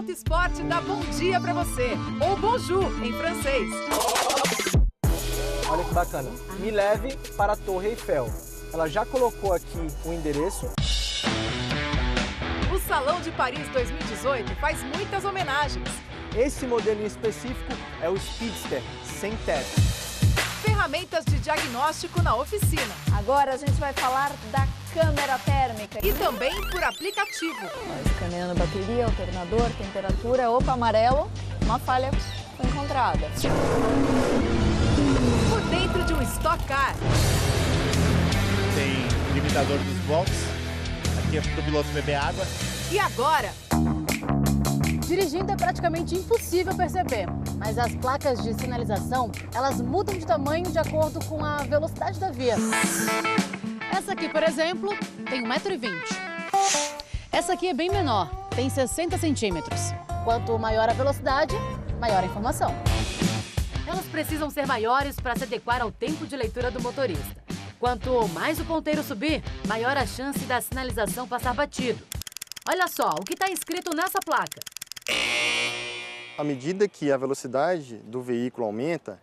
Auto Esporte dá bom dia pra você, ou bonjour em francês. Olha que bacana. Me leve para a Torre Eiffel. Ela já colocou aqui o endereço. O Salão de Paris 2018 faz muitas homenagens. Esse modelo em específico é o Speedster, sem teto. Ferramentas de diagnóstico na oficina. Agora a gente vai falar da câmera térmica. E também por aplicativo. Escaneando bateria, alternador, temperatura, opa, amarelo, uma falha foi encontrada. Por dentro de um Stock Car. Tem limitador dos volts, aqui é para o piloto beber água. E agora? Dirigindo é praticamente impossível perceber, mas as placas de sinalização, elas mudam de tamanho de acordo com a velocidade da via. Essa aqui, por exemplo, tem 1,20 m. Essa aqui é bem menor, tem 60 centímetros. Quanto maior a velocidade, maior a informação. Elas precisam ser maiores para se adequar ao tempo de leitura do motorista. Quanto mais o ponteiro subir, maior a chance da sinalização passar batido. Olha só o que está escrito nessa placa. À medida que a velocidade do veículo aumenta,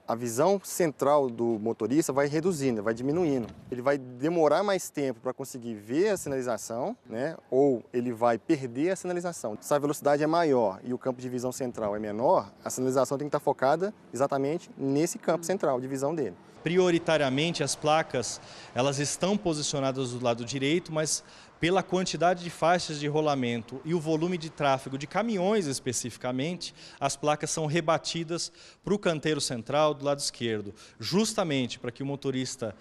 a visão central do motorista vai reduzindo, vai diminuindo. Ele vai demorar mais tempo para conseguir ver a sinalização, né? Ou ele vai perder a sinalização. Se a velocidade é maior e o campo de visão central é menor, a sinalização tem que estar focada exatamente nesse campo central de visão dele. Prioritariamente, as placas elas estão posicionadas do lado direito, mas pela quantidade de faixas de rolamento e o volume de tráfego de caminhões especificamente, as placas são rebatidas para o canteiro central do lado esquerdo, justamente para que o motorista,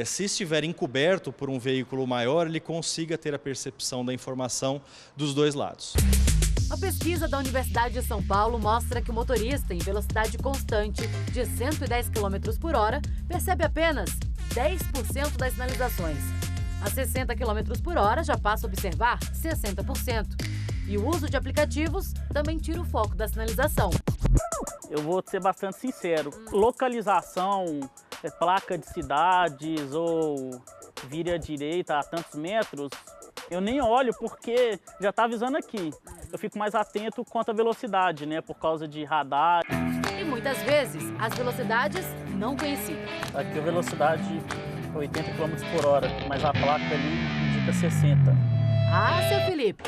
se estiver encoberto por um veículo maior, ele consiga ter a percepção da informação dos dois lados. A pesquisa da Universidade de São Paulo mostra que o motorista em velocidade constante de 110 km por hora percebe apenas 10% das sinalizações. A 60 km por hora já passa a observar 60%. E o uso de aplicativos também tira o foco da sinalização. Eu vou ser bastante sincero. Localização, placa de cidades ou vire à direita a tantos metros, eu nem olho porque já está avisando aqui. Eu fico mais atento quanto à velocidade, né? Por causa de radar. E muitas vezes as velocidades não coincidem. Aqui a velocidade 80 km por hora, mas a placa ali indica 60. Ah, seu Felipe!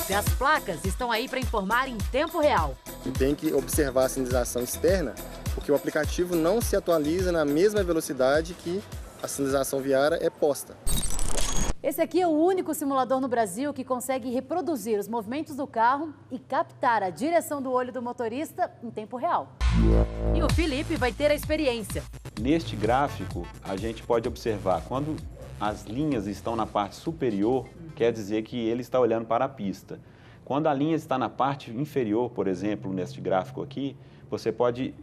Se as placas estão aí para informar em tempo real. Tem que observar a sinalização externa, porque o aplicativo não se atualiza na mesma velocidade que a sinalização viária é posta. Esse aqui é o único simulador no Brasil que consegue reproduzir os movimentos do carro e captar a direção do olho do motorista em tempo real. E o Felipe vai ter a experiência. Neste gráfico, a gente pode observar quando as linhas estão na parte superior, quer dizer que ele está olhando para a pista. Quando a linha está na parte inferior, por exemplo, neste gráfico aqui, você pode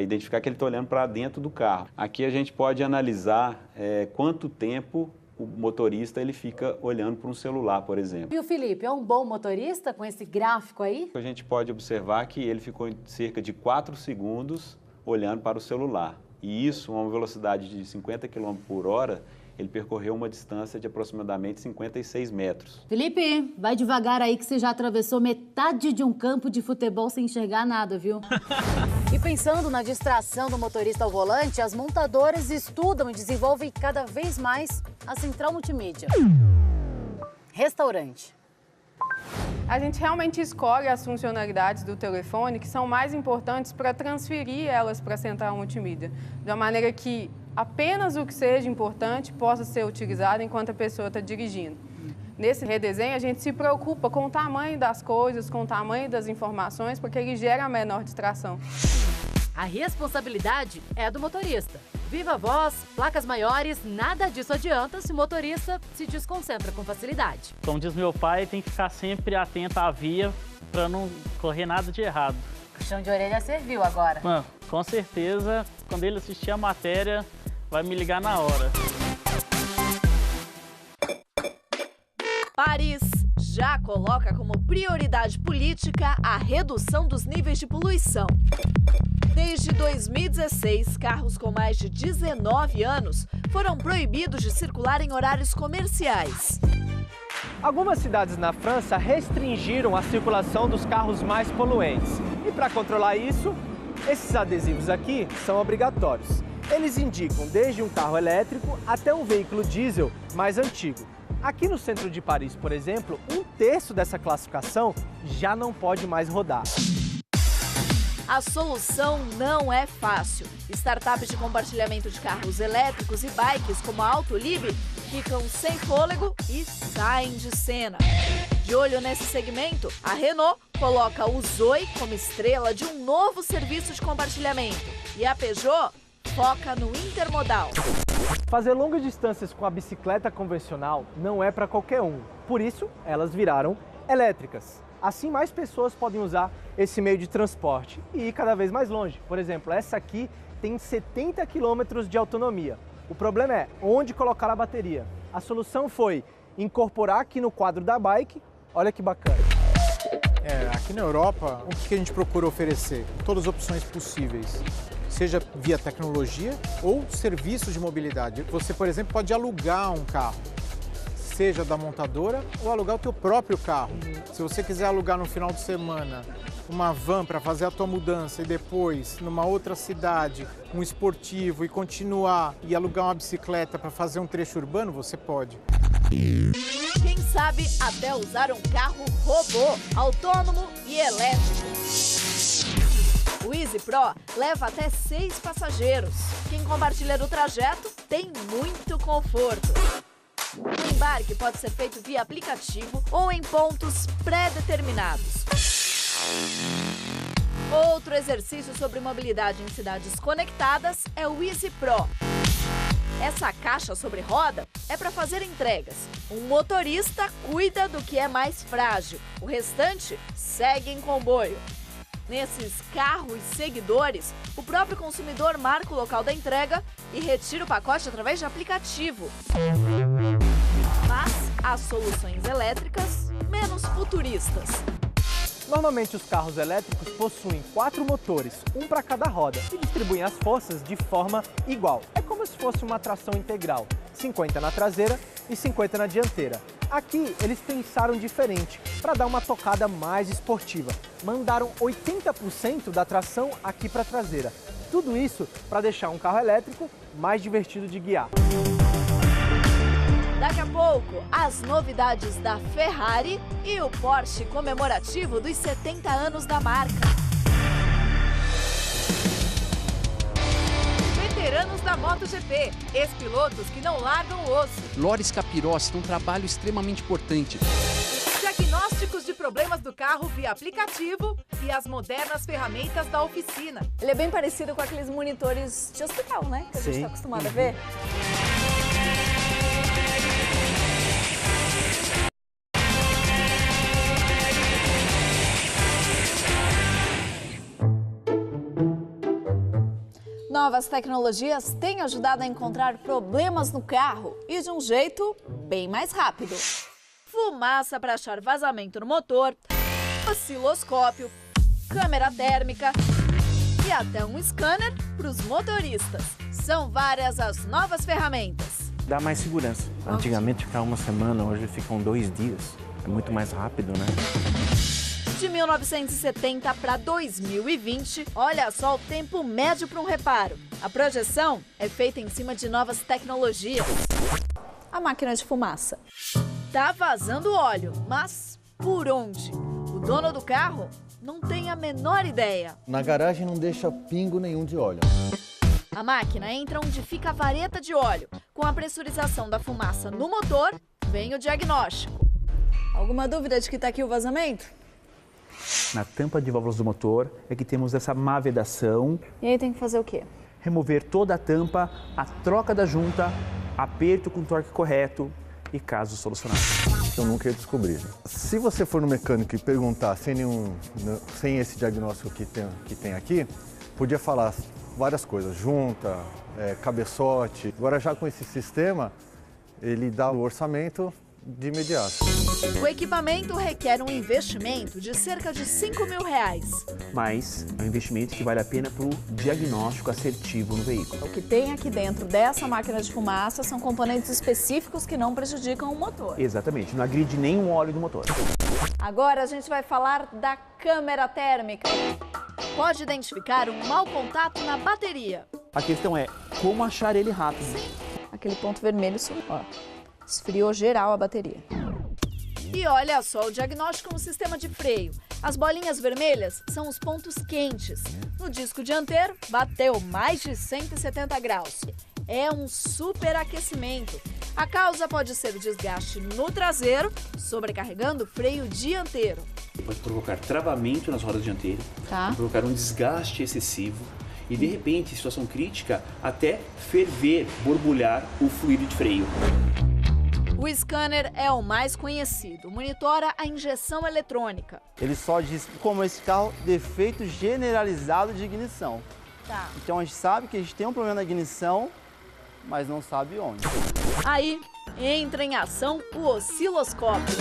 identificar que ele está olhando para dentro do carro. Aqui a gente pode analisar quanto tempo o motorista ele fica olhando para um celular, por exemplo. E o Felipe é um bom motorista com esse gráfico aí? A gente pode observar que ele ficou em cerca de 4 segundos olhando para o celular. E isso, a uma velocidade de 50 km por hora, ele percorreu uma distância de aproximadamente 56 metros. Felipe, vai devagar aí que você já atravessou metade de um campo de futebol sem enxergar nada, viu? E pensando na distração do motorista ao volante, as montadoras estudam e desenvolvem cada vez mais a central multimídia. Restaurante. A gente realmente escolhe as funcionalidades do telefone que são mais importantes para transferir elas para a central multimídia, de uma maneira que apenas o que seja importante possa ser utilizado enquanto a pessoa está dirigindo. Nesse redesenho, a gente se preocupa com o tamanho das coisas, com o tamanho das informações, porque ele gera a menor distração. A responsabilidade é do motorista. Viva voz, placas maiores, nada disso adianta se o motorista se desconcentra com facilidade. Como diz meu pai, tem que ficar sempre atento à via para não correr nada de errado. Puxão de orelha serviu agora. Com certeza, quando ele assistir a matéria, vai me ligar na hora. Paris já coloca como prioridade política a redução dos níveis de poluição. Desde 2016, carros com mais de 19 anos foram proibidos de circular em horários comerciais. Algumas cidades na França restringiram a circulação dos carros mais poluentes. E para controlar isso, esses adesivos aqui são obrigatórios. Eles indicam desde um carro elétrico até um veículo diesel mais antigo. Aqui no centro de Paris, por exemplo, 1/3 dessa classificação já não pode mais rodar. A solução não é fácil. Startups de compartilhamento de carros elétricos e bikes como a Autolib ficam sem fôlego e saem de cena. De olho nesse segmento, a Renault coloca o Zoe como estrela de um novo serviço de compartilhamento. E a Peugeot foca no intermodal. Fazer longas distâncias com a bicicleta convencional não é para qualquer um. Por isso, elas viraram elétricas. Assim, mais pessoas podem usar esse meio de transporte e ir cada vez mais longe. Por exemplo, essa aqui tem 70 km de autonomia. O problema é onde colocar a bateria. A solução foi incorporar aqui no quadro da bike. Olha que bacana. Aqui na Europa, o que a gente procura oferecer? Todas as opções possíveis, seja via tecnologia ou serviços de mobilidade. Você, por exemplo, pode alugar um carro, seja da montadora ou alugar o teu próprio carro. Se você quiser alugar no final de semana uma van para fazer a tua mudança e depois, numa outra cidade, um esportivo e continuar e alugar uma bicicleta para fazer um trecho urbano, você pode. Quem sabe até usar um carro robô, autônomo e elétrico. O Easy Pro leva até 6 passageiros. Quem compartilha o trajeto tem muito conforto. O embarque pode ser feito via aplicativo ou em pontos pré-determinados. Outro exercício sobre mobilidade em cidades conectadas é o Easy Pro. Essa caixa sobre roda é para fazer entregas. Um motorista cuida do que é mais frágil. O restante segue em comboio. Nesses carros seguidores, o próprio consumidor marca o local da entrega e retira o pacote através de aplicativo. Mas há soluções elétricas menos futuristas. Normalmente os carros elétricos possuem 4 motores, um para cada roda, e distribuem as forças de forma igual. É como se fosse uma tração integral, 50 na traseira e 50 na dianteira. Aqui eles pensaram diferente, para dar uma tocada mais esportiva. Mandaram 80% da tração aqui para a traseira. Tudo isso para deixar um carro elétrico mais divertido de guiar. Daqui a pouco, as novidades da Ferrari e o Porsche comemorativo dos 70 anos da marca. Veteranos da MotoGP, ex-pilotos que não largam o osso. Loris Capirossi tem um trabalho extremamente importante. Diagnósticos de problemas do carro via aplicativo e as modernas ferramentas da oficina. Ele é bem parecido com aqueles monitores de hospital, né? Que a gente está acostumado a ver. Novas tecnologias têm ajudado a encontrar problemas no carro e de um jeito bem mais rápido. Fumaça para achar vazamento no motor, osciloscópio, câmera térmica e até um scanner para os motoristas. São várias as novas ferramentas. Dá mais segurança. Antigamente ficava uma semana, hoje ficam 2 dias. É muito mais rápido, né? De 1970 para 2020, olha só o tempo médio para um reparo. A projeção é feita em cima de novas tecnologias. A máquina de fumaça. Tá vazando óleo, mas por onde? O dono do carro não tem a menor ideia. Na garagem não deixa pingo nenhum de óleo. A máquina entra onde fica a vareta de óleo. Com a pressurização da fumaça no motor, vem o diagnóstico. Alguma dúvida de que tá aqui o vazamento? Na tampa de válvulas do motor é que temos essa má vedação. E aí tem que fazer o quê? Remover toda a tampa, a troca da junta, aperto com o torque correto e caso solucionado. Eu nunca ia descobrir. Se você for no mecânico e perguntar sem esse diagnóstico que tem aqui, podia falar várias coisas, junta, cabeçote. Agora já com esse sistema, ele dá o orçamento de imediato. O equipamento requer um investimento de cerca de R$5.000. Mas é um investimento que vale a pena para o diagnóstico assertivo no veículo. O que tem aqui dentro dessa máquina de fumaça são componentes específicos que não prejudicam o motor. Exatamente, não agride nenhum óleo do motor. Agora a gente vai falar da câmera térmica. Pode identificar um mau contato na bateria. A questão é como achar ele rápido. Sim. Aquele ponto vermelho sumiu, ó. Esfriou geral a bateria. E olha só o diagnóstico no sistema de freio. As bolinhas vermelhas são os pontos quentes. No disco dianteiro, bateu mais de 170 graus. É um superaquecimento. A causa pode ser o desgaste no traseiro, sobrecarregando o freio dianteiro. Pode provocar travamento nas rodas dianteiras, pode provocar um desgaste excessivo e, de repente, em situação crítica, até ferver, borbulhar o fluido de freio. O scanner é o mais conhecido, monitora a injeção eletrônica. Ele só diz, como esse carro, defeito generalizado de ignição. Tá. Então a gente sabe que a gente tem um problema na ignição, mas não sabe onde. Aí entra em ação o osciloscópio.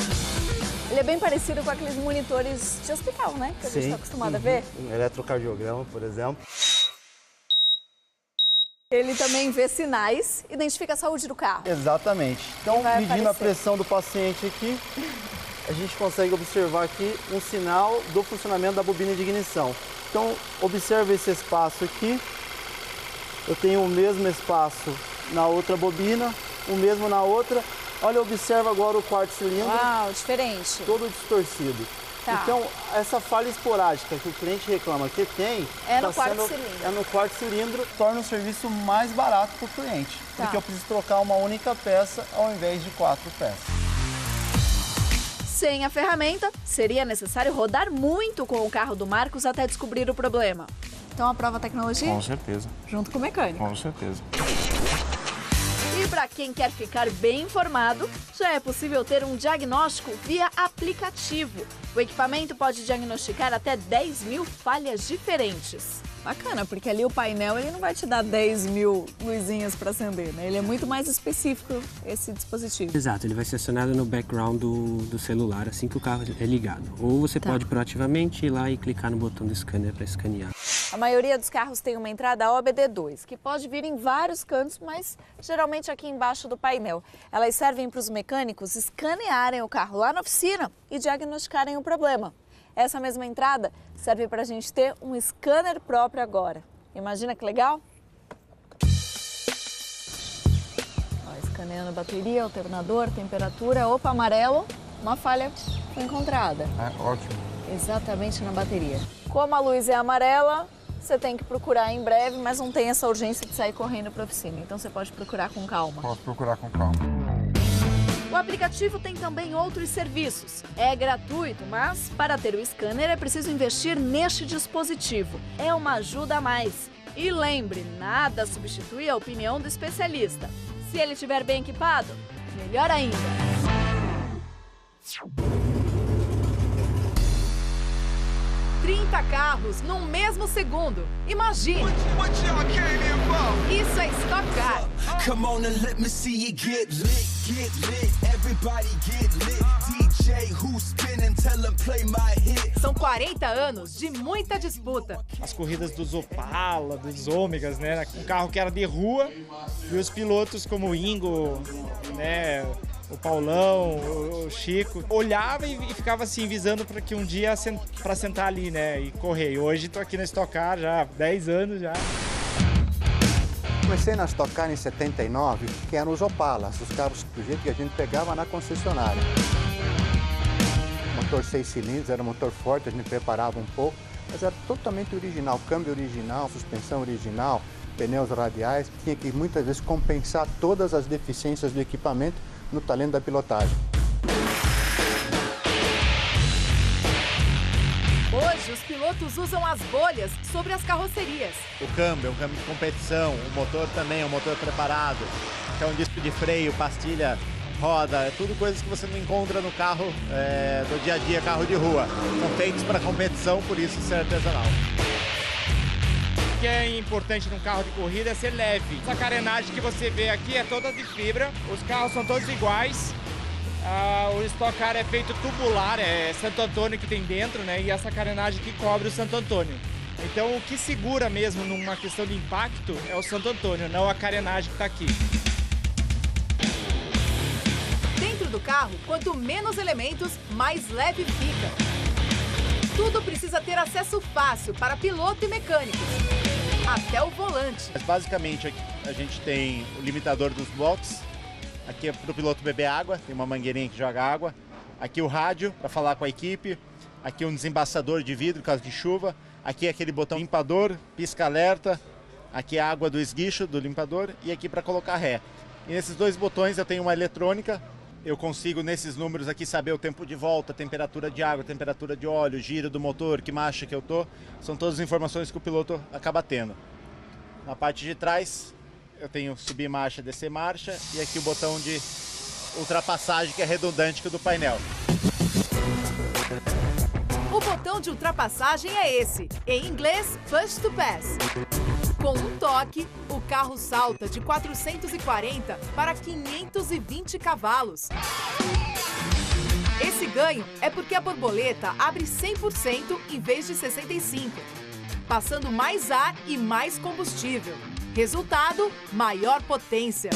Ele é bem parecido com aqueles monitores de hospital, né? Que a gente está acostumado a ver. Um eletrocardiograma, por exemplo. Ele também vê sinais, identifica a saúde do carro. Exatamente. Então, medindo a pressão do paciente aqui, a gente consegue observar aqui um sinal do funcionamento da bobina de ignição. Então, observe esse espaço aqui. Eu tenho o mesmo espaço na outra bobina, o mesmo na outra. Olha, observa agora o quarto cilindro. Uau, diferente. Todo distorcido. Tá. Então, essa falha esporádica que o cliente reclama que tem... É no quarto cilindro. É no quarto cilindro, torna o serviço mais barato para o cliente. Tá. Porque eu preciso trocar uma única peça ao invés de 4 peças. Sem a ferramenta, seria necessário rodar muito com o carro do Marcos até descobrir o problema. Então, aprova a tecnologia? Com certeza. Junto com o mecânico. Com certeza. E para quem quer ficar bem informado, já é possível ter um diagnóstico via aplicativo. O equipamento pode diagnosticar até 10.000 falhas diferentes. Bacana, porque ali o painel ele não vai te dar 10.000 luzinhas para acender, né? Ele é muito mais específico, esse dispositivo. Exato, ele vai ser acionado no background do celular assim que o carro é ligado. Ou você pode proativamente ir lá e clicar no botão do scanner para escanear. A maioria dos carros tem uma entrada OBD2, que pode vir em vários cantos, mas geralmente aqui embaixo do painel. Elas servem para os mecânicos escanearem o carro lá na oficina e diagnosticarem o problema. Essa mesma entrada serve para a gente ter um scanner próprio agora. Imagina que legal? Ó, escaneando bateria, alternador, temperatura. Opa, amarelo, uma falha foi encontrada. Ótimo. Exatamente na bateria. Como a luz é amarela, você tem que procurar em breve, mas não tem essa urgência de sair correndo para a oficina. Então você pode procurar com calma. Posso procurar com calma. O aplicativo tem também outros serviços. É gratuito, mas para ter o scanner é preciso investir neste dispositivo. É uma ajuda a mais. E lembre, nada substitui a opinião do especialista. Se ele estiver bem equipado, melhor ainda. 30 carros num mesmo segundo. Imagine! Isso é Stock Car. São 40 anos de muita disputa. As corridas dos Opala, dos Ômegas, né? Um carro que era de rua e os pilotos como o Ingo, né? O Paulão, o Chico, olhava e ficava assim, visando para que um dia para sentar ali, né, e correr. E hoje tô aqui na Stock Car já há 10 anos já. Comecei na Stock Car em 79, que eram os Opalas, os carros do jeito que a gente pegava na concessionária. Motor 6 cilindros, era um motor forte, a gente preparava um pouco, mas era totalmente original, câmbio original, suspensão original, pneus radiais, tinha que muitas vezes compensar todas as deficiências do equipamento no talento da pilotagem. Hoje, os pilotos usam as bolhas sobre as carrocerias. O câmbio é um câmbio de competição, o motor também é um motor preparado. Então, disco de freio, pastilha, roda, é tudo coisas que você não encontra no carro do dia a dia, carro de rua. São feitos para competição, por isso ser artesanal. O que é importante num carro de corrida é ser leve. Essa carenagem que você vê aqui é toda de fibra, os carros são todos iguais. O Stock Car é feito tubular, é Santo Antônio que tem dentro, né? E essa carenagem que cobre o Santo Antônio. Então o que segura mesmo numa questão de impacto é o Santo Antônio, não a carenagem que está aqui. Dentro do carro, quanto menos elementos, mais leve fica. Tudo precisa ter acesso fácil para piloto e mecânico. Até o volante. Mas basicamente aqui a gente tem o limitador dos blocos. Aqui é para o piloto beber água, tem uma mangueirinha que joga água. Aqui o rádio para falar com a equipe. Aqui um desembaçador de vidro, caso de chuva. Aqui é aquele botão limpador, pisca-alerta. Aqui é a água do esguicho do limpador e aqui para colocar ré. E nesses dois botões eu tenho uma eletrônica. Eu consigo nesses números aqui saber o tempo de volta, temperatura de água, temperatura de óleo, giro do motor, que marcha que eu tô. São todas as informações que o piloto acaba tendo. Na parte de trás eu tenho subir marcha, descer marcha e aqui o botão de ultrapassagem que é redundante que o do painel. O botão de ultrapassagem é esse, em inglês, Push to Pass. Com um toque, o carro salta de 440 para 520 cavalos. Esse ganho é porque a borboleta abre 100% em vez de 65%, passando mais ar e mais combustível. Resultado, maior potência.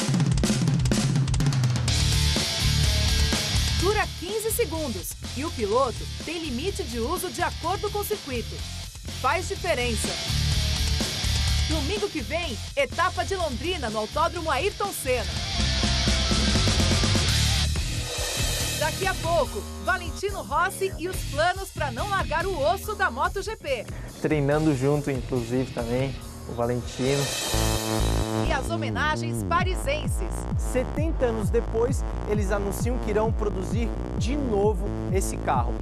Dura 15 segundos e o piloto tem limite de uso de acordo com o circuito. Faz diferença. Domingo que vem, etapa de Londrina no Autódromo Ayrton Senna. Daqui a pouco, Valentino Rossi e os planos para não largar o osso da MotoGP. Treinando junto, inclusive, também, o Valentino. E as homenagens parisenses. 70 anos depois, eles anunciam que irão produzir de novo esse carro.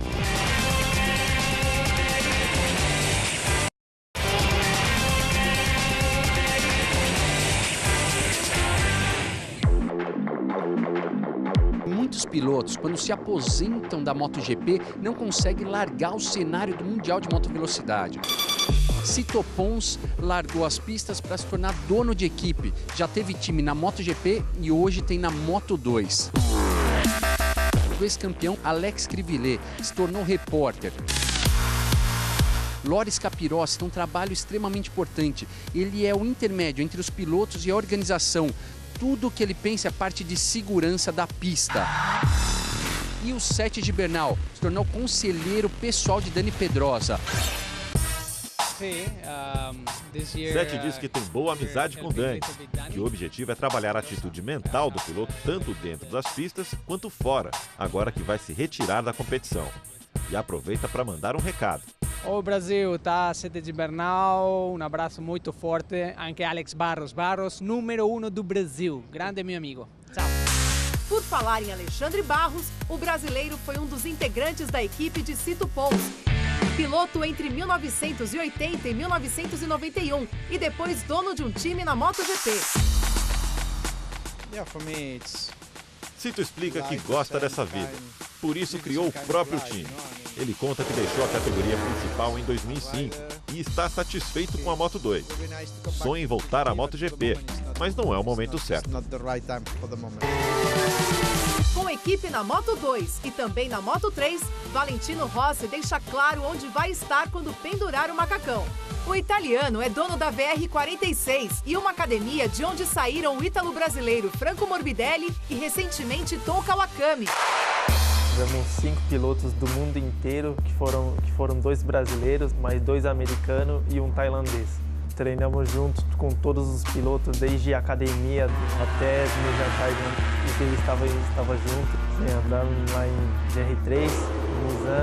Muitos pilotos, quando se aposentam da MotoGP, não conseguem largar o cenário do Mundial de Motovelocidade. Cito Pons largou as pistas para se tornar dono de equipe. Já teve time na MotoGP e hoje tem na Moto2. O ex-campeão Alex Crivellet se tornou repórter. Loris Capirossi tem um trabalho extremamente importante. Ele é o intermédio entre os pilotos e a organização. Tudo que ele pensa é a parte de segurança da pista. E o Sete Gibernal se tornou conselheiro pessoal de Dani Pedrosa. Sete diz que tem boa amizade com Dani, que o objetivo é trabalhar a atitude mental do piloto tanto dentro das pistas quanto fora, agora que vai se retirar da competição. E aproveita para mandar um recado. O Brasil, tá? Sete Gibernal, um abraço muito forte. Anche Alex Barros, número 1 do Brasil. Grande meu amigo. Tchau. Por falar em Alexandre Barros, o brasileiro foi um dos integrantes da equipe de Cito Pons. Piloto entre 1980 e 1991 e depois dono de um time na MotoGP. Cito explica que gosta dessa vida, por isso criou o próprio time. Ele conta que deixou a categoria principal em 2005 e está satisfeito com a Moto2. Sonha em voltar à MotoGP, mas não é o momento certo. Com equipe na Moto2 e também na Moto3, Valentino Rossi deixa claro onde vai estar quando pendurar o macacão. O italiano é dono da VR46 e uma academia de onde saíram o ítalo-brasileiro Franco Morbidelli e recentemente Tom Kawakami. Tivemos 5 pilotos do mundo inteiro, que foram 2 brasileiros, mais 2 americanos e um tailandês. Treinamos juntos com todos os pilotos, desde a academia até no jantar que ele estava junto. Andando lá em GR3,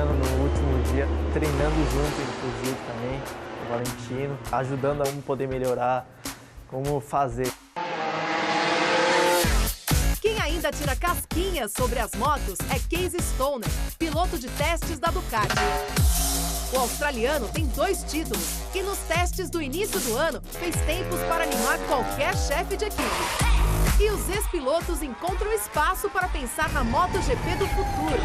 no último dia, treinando junto, inclusive, também, o Valentino, ajudando a como poder melhorar, como fazer. Quem ainda tira casquinhas sobre as motos é Casey Stoner, piloto de testes da Ducati. O australiano tem 2 títulos e nos testes do início do ano fez tempos para animar qualquer chefe de equipe. E os ex-pilotos encontram espaço para pensar na MotoGP do futuro.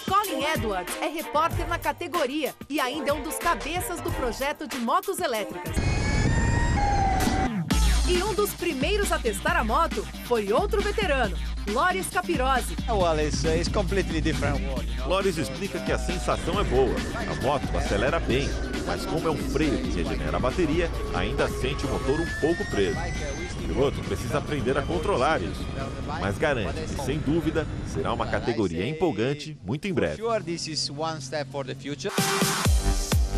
Colin Edwards é repórter na categoria e ainda é um dos cabeças do projeto de motos elétricas. E um dos primeiros a testar a moto foi outro veterano, Loris Capirossi. Loris explica que a sensação é boa, a moto acelera bem, mas como é um freio que regenera a bateria, ainda sente o motor um pouco preso. O piloto precisa aprender a controlar isso, mas garante que, sem dúvida, será uma categoria empolgante muito em breve.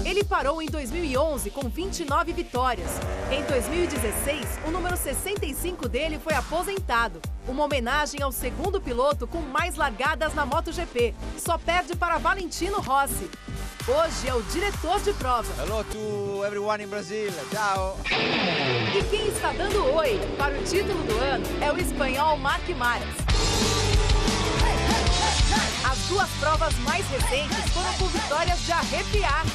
Ele parou em 2011 com 29 vitórias. Em 2016, o número 65 dele foi aposentado. Uma homenagem ao segundo piloto com mais largadas na MotoGP. Só perde para Valentino Rossi. Hoje é o diretor de prova. Hello to everyone in Brazil. Ciao. E quem está dando oi para o título do ano é o espanhol Marc Marques. As duas provas mais recentes foram com vitórias de arrepiar.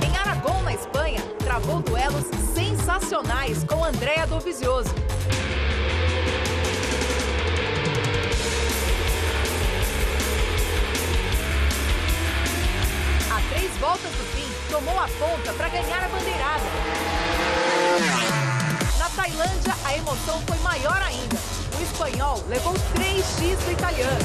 Em Aragão, na Espanha, travou duelos sensacionais com Andrea Dovizioso. A 3 voltas do fim, tomou a ponta para ganhar a bandeirada. Na Tailândia, a emoção foi maior ainda. O espanhol levou 3x do italiano.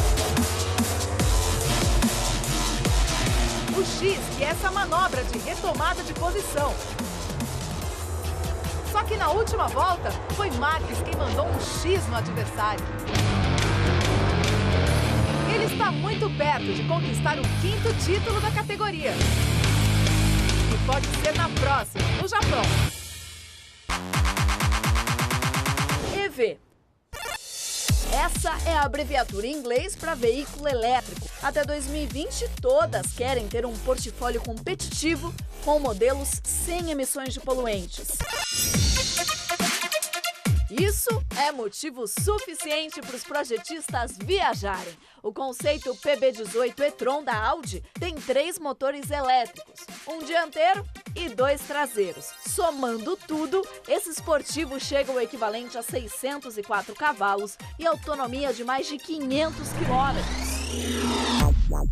O X, que é essa manobra de retomada de posição. Só que na última volta, foi Marques quem mandou um X no adversário. Ele está muito perto de conquistar o 5º título da categoria. E pode ser na próxima, no Japão. EV. Essa é a abreviatura em inglês para veículo elétrico. Até 2020, todas querem ter um portfólio competitivo com modelos sem emissões de poluentes. Isso é motivo suficiente para os projetistas viajarem. O conceito PB18 e-tron da Audi tem 3 motores elétricos, um dianteiro e 2 traseiros. Somando tudo, esse esportivo chega ao equivalente a 604 cavalos e autonomia de mais de 500 quilômetros.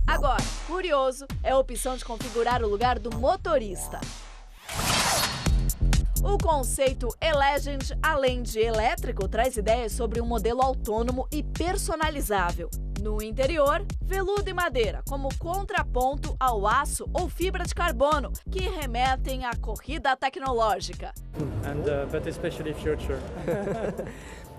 Agora, curioso é a opção de configurar o lugar do motorista. O conceito E-Legend, além de elétrico, traz ideias sobre um modelo autônomo e personalizável. No interior, veludo e madeira, como contraponto ao aço ou fibra de carbono, que remetem à corrida tecnológica. But especially future.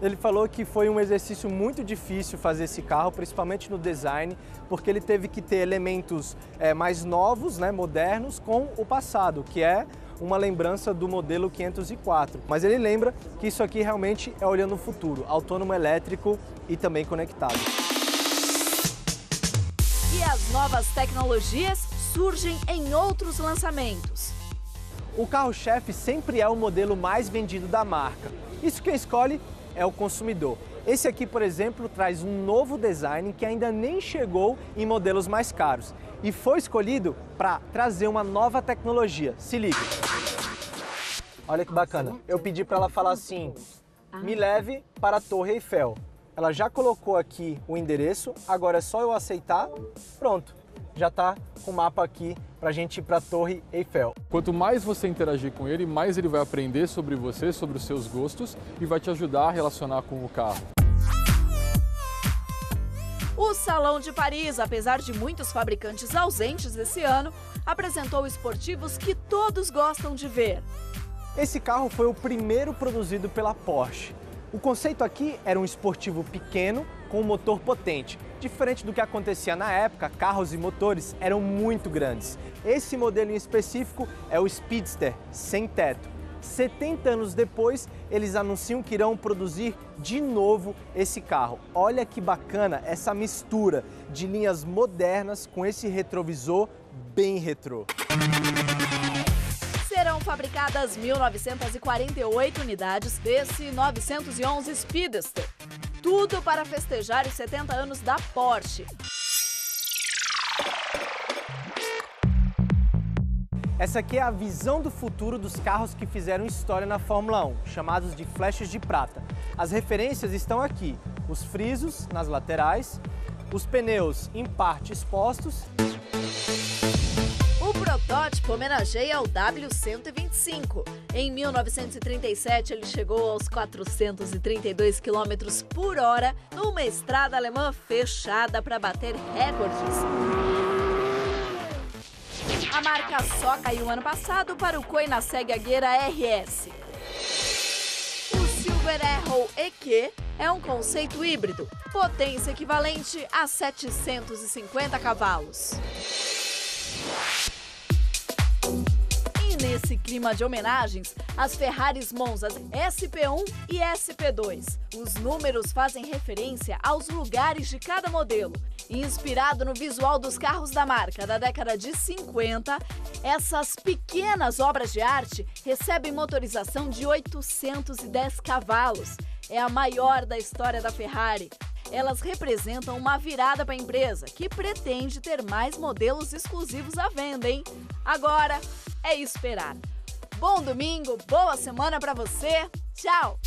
Ele falou que foi um exercício muito difícil fazer esse carro, principalmente no design, porque ele teve que ter elementos mais novos, modernos, com o passado, que é uma lembrança do modelo 504. Mas ele lembra que isso aqui realmente é olhando o futuro, autônomo, elétrico e também conectado. E as novas tecnologias surgem em outros lançamentos. O carro-chefe sempre é o modelo mais vendido da marca. Isso quem escolhe é o consumidor. Esse aqui, por exemplo, traz um novo design que ainda nem chegou em modelos mais caros e foi escolhido para trazer uma nova tecnologia. Se liga. Olha que bacana. Eu pedi para ela falar assim: me leve para a Torre Eiffel. Ela já colocou aqui o endereço, agora é só eu aceitar, pronto. Já está com o mapa aqui para a gente ir para a Torre Eiffel. Quanto mais você interagir com ele, mais ele vai aprender sobre você, sobre os seus gostos e vai te ajudar a relacionar com o carro. O Salão de Paris, apesar de muitos fabricantes ausentes esse ano, apresentou esportivos que todos gostam de ver. Esse carro foi o primeiro produzido pela Porsche. O conceito aqui era um esportivo pequeno com um motor potente. Diferente do que acontecia na época, carros e motores eram muito grandes. Esse modelo em específico é o Speedster, sem teto. 70 anos depois, eles anunciam que irão produzir de novo esse carro. Olha que bacana essa mistura de linhas modernas com esse retrovisor bem retrô. Serão fabricadas 1.948 unidades desse 911 Speedster. Tudo para festejar os 70 anos da Porsche. Essa aqui é a visão do futuro dos carros que fizeram história na Fórmula 1, chamados de flechas de prata. As referências estão aqui: os frisos nas laterais, os pneus em parte expostos. O protótipo homenageia o W125. Em 1937, ele chegou aos 432 km por hora numa estrada alemã fechada para bater recordes. A marca só caiu ano passado para o Koenigsegg Agera RS. O Silver Arrow EQ é um conceito híbrido, potência equivalente a 750 cavalos. E nesse clima de homenagens, as Ferraris Monza SP1 e SP2. Os números fazem referência aos lugares de cada modelo. Inspirado no visual dos carros da marca da década de 50, essas pequenas obras de arte recebem motorização de 810 cavalos. É a maior da história da Ferrari. Elas representam uma virada para a empresa, que pretende ter mais modelos exclusivos à venda, hein? Agora é esperar. Bom domingo, boa semana para você. Tchau!